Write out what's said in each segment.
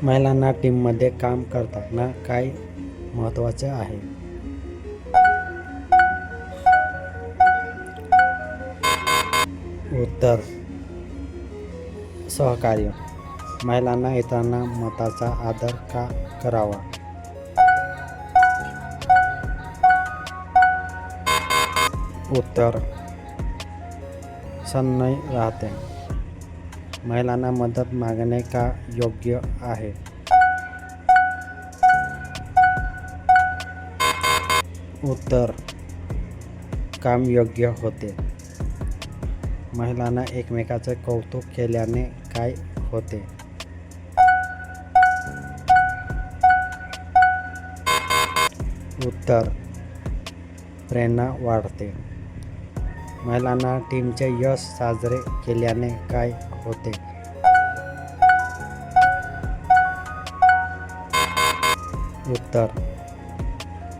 महिलांना टीममध्ये काम करताना काय महत्त्वाचे आहे? उत्तर: सहकार्य. महिलांना इतरांना मताचा आदर का करावा? उत्तर: सन्मान राहते. महिलांना मदत मागणे का योग्य आहे? उत्तर: काम योग्य होते. महिलांना एकमेकांचे कौतुक केल्याने काय होते? उत्तर: प्रेरणा वाढते. महिलांना टीमचे यश साजरे केल्याने काय होते? उत्तर: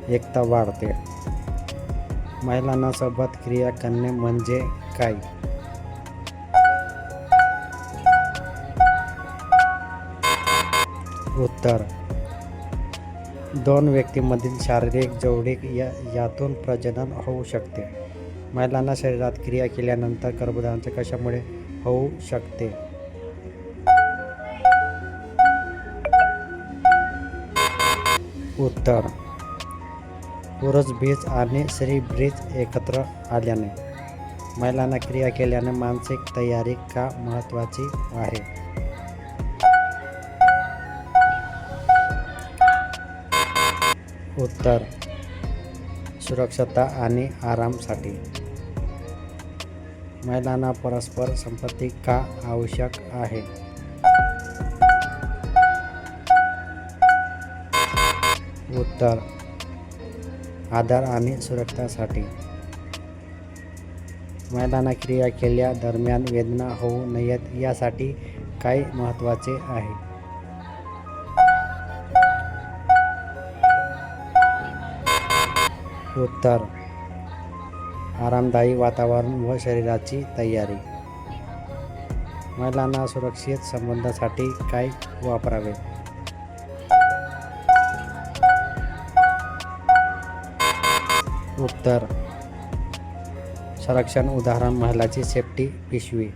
एकता वाढते. महिलांना सोबत क्रिया करणे म्हणजे काय? उत्तर: दोन व्यक्तींमधील शारीरिक जवळीक यातून प्रजनन होऊ शकते. महिलांना शरीरात क्रिया केल्यानंतर गर्भधारण कशामुळे होऊ शकते? उत्तर: पुरुष बीज आणि स्त्री बीज एकत्र आल्याने. महिलांना क्रिया केल्याने मानसिक तयारी का महत्त्वाची आहे? उत्तर: सुरक्षता आणि आरामासाठी. महिलांना परस्पर संमती का आवश्यक आहे? उत्तर: आधार आणि सुरक्षेसाठी. महिलांना क्रिया केल्या दरम्यान वेदना होऊ नयेत यासाठी काय महत्त्वाचे आहे? उत्तर: आरामदायी वातावरण व शरीराची तयारी. महिलांना सुरक्षित संबंधासाठी काय वापरावे? उत्तर: संरक्षण. उदाहरण: महिलाची सेफ्टी पिशवी.